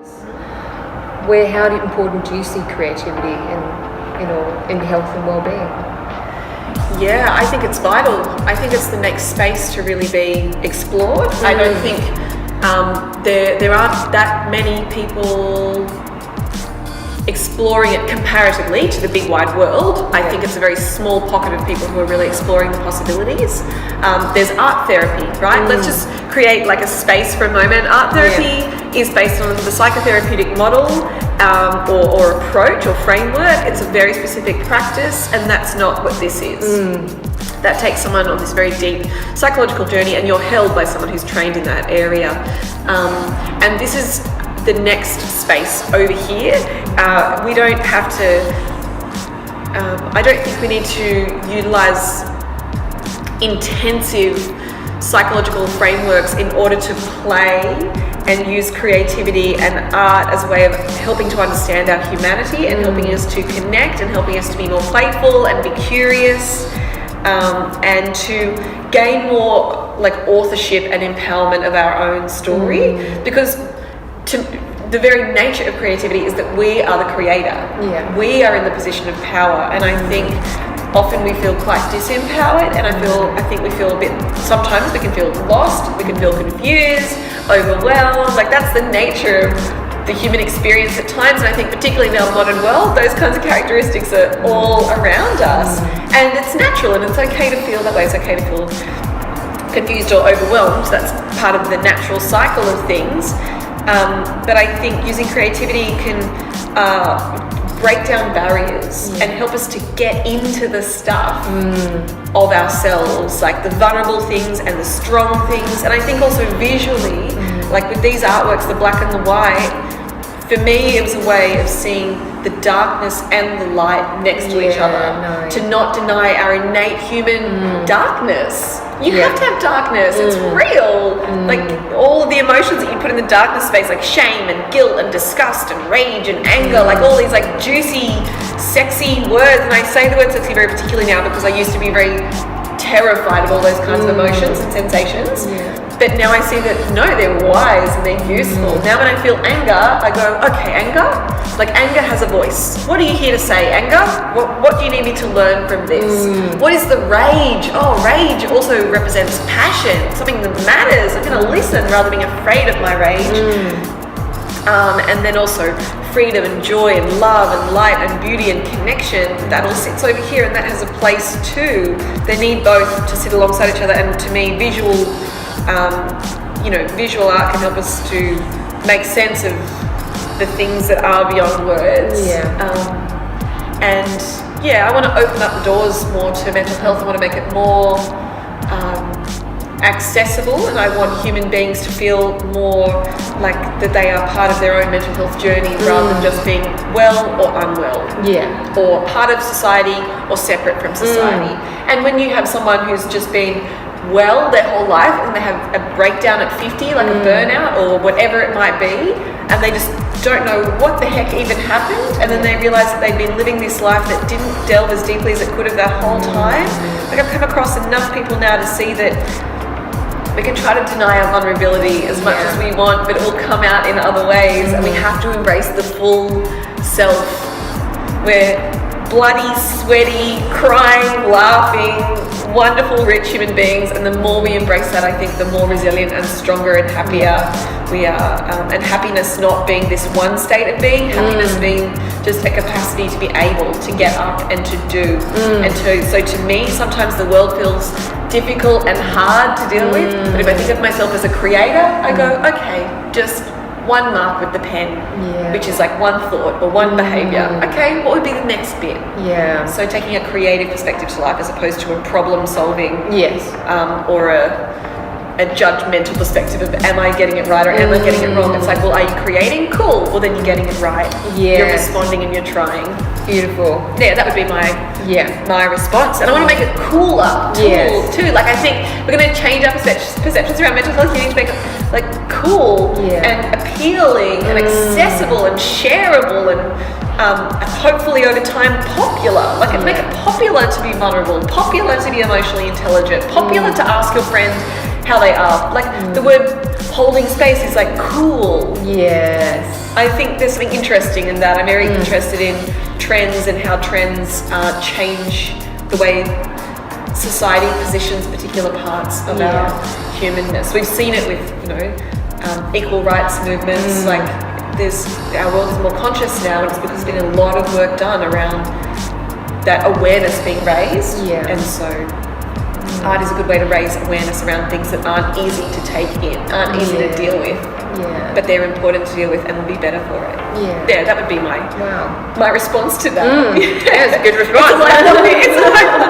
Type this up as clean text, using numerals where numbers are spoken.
How important do you see creativity in health and well-being? Yeah, I think it's vital. I think it's the next space to really be explored. I don't think there aren't that many people exploring it comparatively to the big wide world. I think it's a very small pocket of people who are really exploring the possibilities. There's art therapy, right? Let's just create like a space for a moment. Art therapy is based on the psychotherapeutic model or approach or framework. It's a very specific practice, and that's not what this is. That takes someone on this very deep psychological journey, and you're held by someone who's trained in that area. And this is the next space over here. We don't have to, I don't think we need to utilize intensive psychological frameworks in order to play and use creativity and art as a way of helping to understand our humanity and helping us to connect and helping us to be more playful and be curious, and to gain more like authorship and empowerment of our own story. Because the very nature of creativity is that we are the creator. We are in the position of power, and I think often we feel quite disempowered, and I think we feel a bit, sometimes we can feel lost, we can feel confused, overwhelmed. Like, that's the nature of the human experience at times, and I think particularly in our modern world, those kinds of characteristics are all around us, and it's natural, and it's okay to feel that way. It's okay to feel confused or overwhelmed. That's part of the natural cycle of things. But I think using creativity can break down barriers and help us to get into the stuff of ourselves, like the vulnerable things and the strong things. And I think also visually, like with these artworks, the black and the white, for me it was a way of seeing the darkness and the light next to each other. To not deny our innate human darkness. You have to have darkness, it's real. Like all of the emotions that you put in the darkness space, like shame and guilt and disgust and rage and anger, like all these like juicy, sexy words. And I say the word sexy very particularly now because I used to be very terrified of all those kinds of emotions and sensations. But now I see that no, they're wise and they're useful. Now when I feel anger, I go, okay, anger? Like anger has a voice. What are you here to say, anger? What do you need me to learn from this? What is the rage? Oh, rage also represents passion, something that matters. I'm gonna listen rather than being afraid of my rage. And then also freedom and joy and love and light and beauty and connection, that all sits over here, and that has a place too. They need both to sit alongside each other, and to me, visual art can help us to make sense of the things that are beyond words. I want to open up the doors more to mental health. I want to make it more accessible, and I want human beings to feel more like that they are part of their own mental health journey rather than just being well or unwell, or part of society or separate from society. And when you have someone who's just been well their whole life and they have a breakdown at 50, like a burnout or whatever it might be, and they just don't know what the heck even happened, and then they realize that they've been living this life that didn't delve as deeply as it could have that whole time. Like, I've come across enough people now to see that we can try to deny our vulnerability as much as we want, but it will come out in other ways, and we have to embrace the full self. We're bloody, sweaty, crying, laughing, wonderful, rich human beings, and the more we embrace that, I think the more resilient and stronger and happier we are. And happiness not being this one state of being, happiness being just a capacity to be able to get up and to do. So to me, sometimes the world feels difficult and hard to deal with, but if I think of myself as a creator, I go, okay, just one mark with the pen, which is like one thought or one behavior. Okay, what would be the next bit? So taking a creative perspective to life as opposed to a problem solving or a judgmental perspective of am I getting it right or am I getting it wrong? It's like, well, are you creating? Cool. Well, then you're getting it right. You're responding and you're trying. Beautiful. Yeah, that would be my response. And I want to make it cooler too. Like, I think we're going to change our perceptions around mental health. You need to make it like cool and appealing and accessible and shareable and hopefully over time popular. Like, make it popular to be vulnerable, popular to be emotionally intelligent, popular to ask your friend how they are. Like the word holding space is like cool. Yes. I think there's something interesting in that. I'm very interested in trends and how trends change the way society positions particular parts of our humanness. We've seen it with, equal rights movements. Like our world is more conscious now, and it's because there's been a lot of work done around that awareness being raised. Yeah. And so art is a good way to raise awareness around things that aren't easy to take in, aren't easy to deal with. Yeah. But they're important to deal with and will be better for it. Yeah. That would be my Wow. response to that. That was a good response. It's a